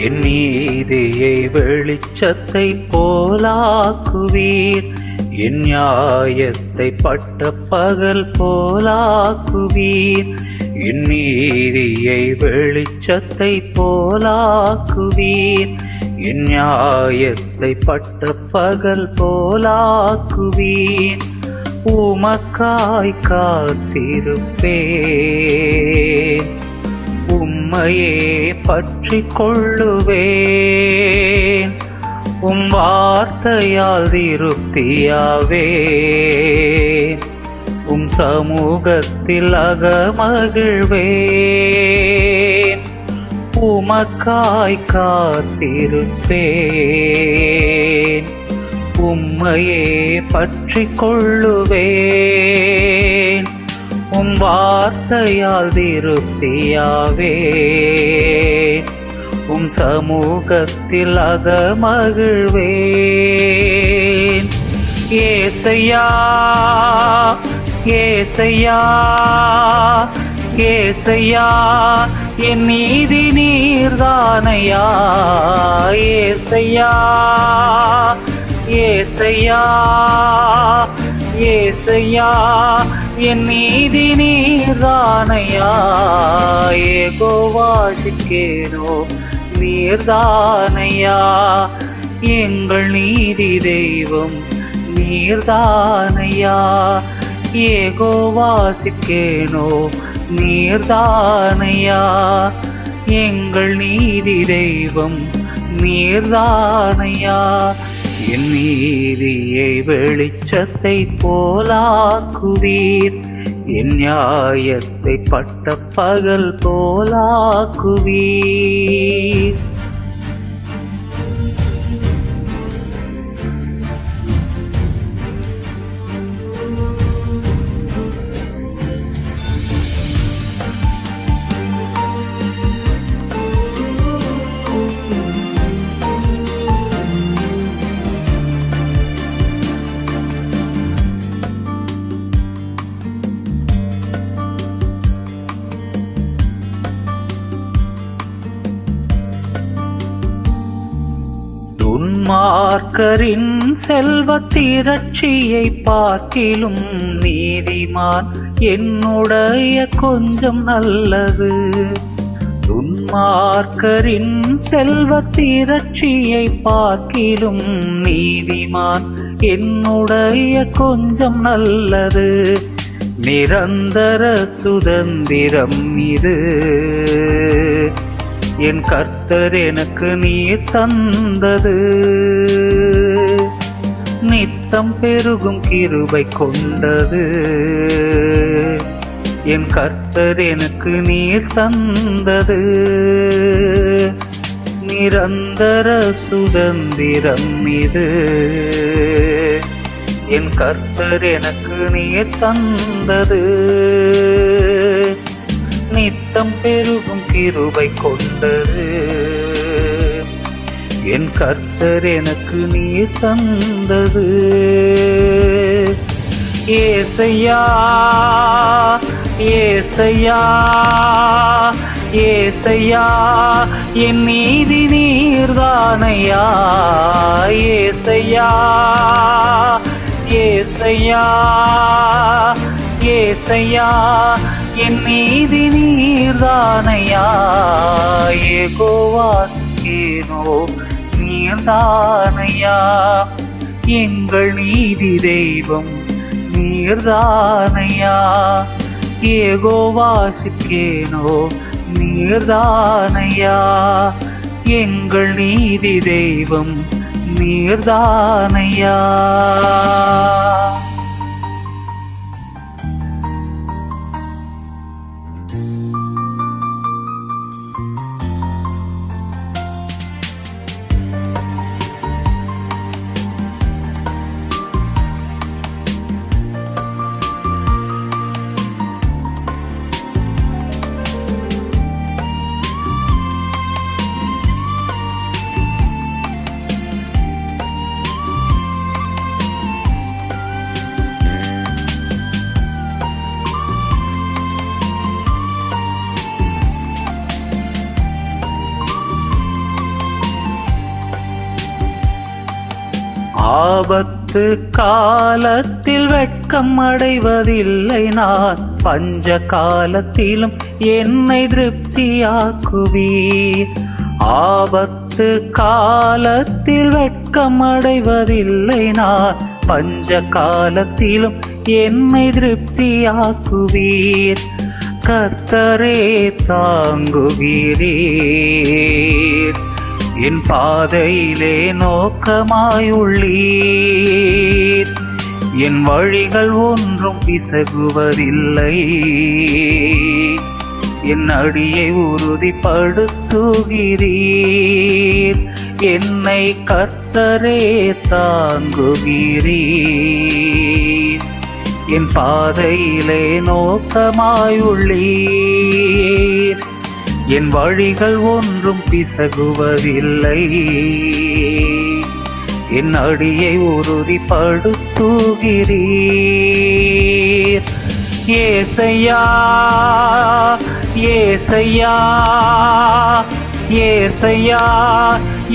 என் நீதியை வெளிச்சத்தை போலாக்குவீர். என் நியாயத்தை பட்ட பகல் போலாக்குவீர். என் நீதியை வெளிச்சத்தை போலாக்குவீர். என் நியாயத்தை பட்ட பகல் போலாக்குவீர். உமக்காய் காத்திருப்பேன், உம்மையே பற்றிக் கொள்ளுவேன். உம் வார்த்தையால் திருப்தியாவேன், உம் சமூகத்தில் அகமகிழ்வேன். உமக்காய் காத்திருப்பேன், உம்மையே பற்றிக் கொள்ளுவேன். உம் வார்த்தையால் திருப்தியாவேன், உம் சமூகத்தில் அகமகிழ்வேன். ஏசையா ஏசையா ஏசையா, என் நீதி நீர்தானையா. ஏசையா ஏசையா ஏசையா, என் நீதி நீர்தானையா. யெகோவா சிக்கேனோ நீர்தானையா, எங்கள் நீதி தெய்வம் நீர்தானையா. யெகோவா சிக்கேனோ நீர்தானையா, எங்கள் நீதி தெய்வம் நீர்தானையா. என் நீதியை வெளிச்சத்தை போலாக்குவீர். என் நியாயத்தை பட்ட பகல் போலாக்குவீர். துன்மார்க்கரின் செல்வத் திரட்சியை பார்க்கிலும் நீதிமான் என்னுடைய கொஞ்சம் நல்லது. துன்மார்க்கரின் செல்வத் திரட்சியை பார்க்கிலும் நீதிமான் என்னுடைய கொஞ்சம் நல்லது. நிரந்தர சுதந்திரம் இது, என் கர்த்தர் எனக்கு நீர் தந்தது. நித்தம் பெருகும் கிருபை கொண்டது, என் கர்த்தர் எனக்கு நீர் தந்தது. நிரந்தர சுதந்திரம் இது, என் கர்த்தர் எனக்கு நீர் தந்தது. நித்தம் பெருகும் கிருபை கொண்டது, என் கர்த்தர் எனக்கு நீர் தந்தது. ஏசையா ஏசையா ஏசையா, என் நீதி நீர்தானையா. ஏசையா ஏசையா ஏசையா, என் நீதி நீர்தானையா. யெகோவா சிக்கேனோ நீர்தானையா, எங்கள் நீதி தெய்வம் நீர்தானையா. யெகோவா சிக்கேனோ நீர்தானையா, எங்கள் நீதி தெய்வம் நீர்தானையா. ஆபத்து காலத்தில் வெட்கம் அடைவதில்லை நான், பஞ்ச காலத்திலும் என்னை திருப்தியாக்குவீர். ஆபத்து காலத்தில் வெட்கம் அடைவதில்லை நான், பஞ்ச காலத்திலும் என்னை திருப்தியாக்குவீர். கர்த்தரே தாங்குகிறீர், என் பாதையிலே நோக்கமாயுள்ளீர். என் வழிகள் ஒன்றும் பிசகுவதில்லை, என் அடியை உறுதிப்படுத்துகிறீர். என்னை கர்த்தரே தாங்குகிறீர், என் பாதையிலே நோக்கமாயுள்ளீர். என் வழிகள் ஒன்றும் பிசகுவதில்லை, என் அடியை உறுதிப்படுத்துகிறீர். ஏசையா ஏசையா ஏசையா,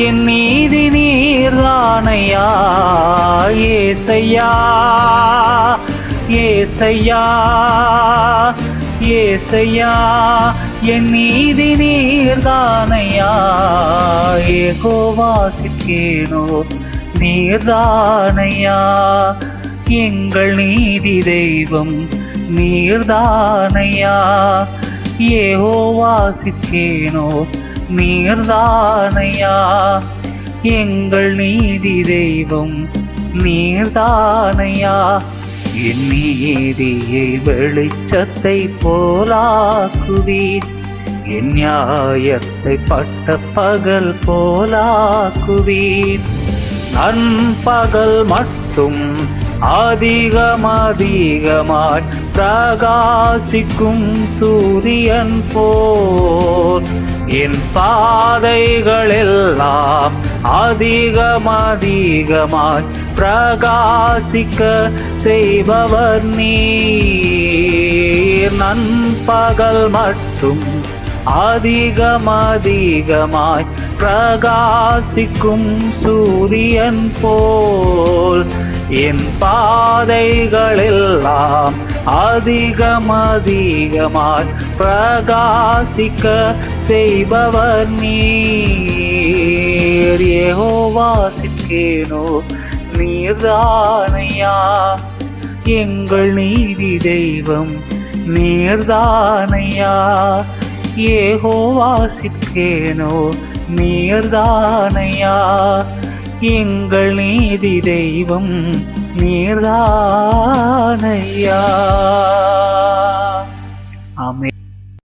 என் நீதி நீர்தானையா. ஏசையா ஏசையா ஏசையா, என் நீதி நீர்தானையா. யெகோவா சிக்கேனோ நீர்தானையா, எங்கள் நீதி தெய்வம் நீர்தானையா. யெகோவா சிக்கேனோ நீர்தானையா, எங்கள் நீதி தெய்வம் நீர்தானையா. என் நீதியை வெளிச்சத்தை போலாக்குவீர், என் நியாயத்தை பட்ட பகல் போலாக்குவீர். நண்பகல் மட்டும் அதிகமாய் பிரகாசிக்கும் சூரியன் போல், என் பாதைகளெல்லாம் அதிகமாய் பிரகாசிக்க செய்பவர் நீர். நண்பகல் மட்டும் அதிகமாய் பிரகாசிக்கும் சூரியன் போல், என் பாதைகளெல்லாம் அதிகமாய் பிரகாசிக்க செய்பவர் நீர். யெகோவா சிக்கேனோ நீர்தானையா, எங்கள் நீதி தெய்வம் நீர்தானையா. யெகோவா சிக்கேனோ நீர்தானையா, எங்கள் நீதி தெய்வம் நீர்தானையா. ஆமென்.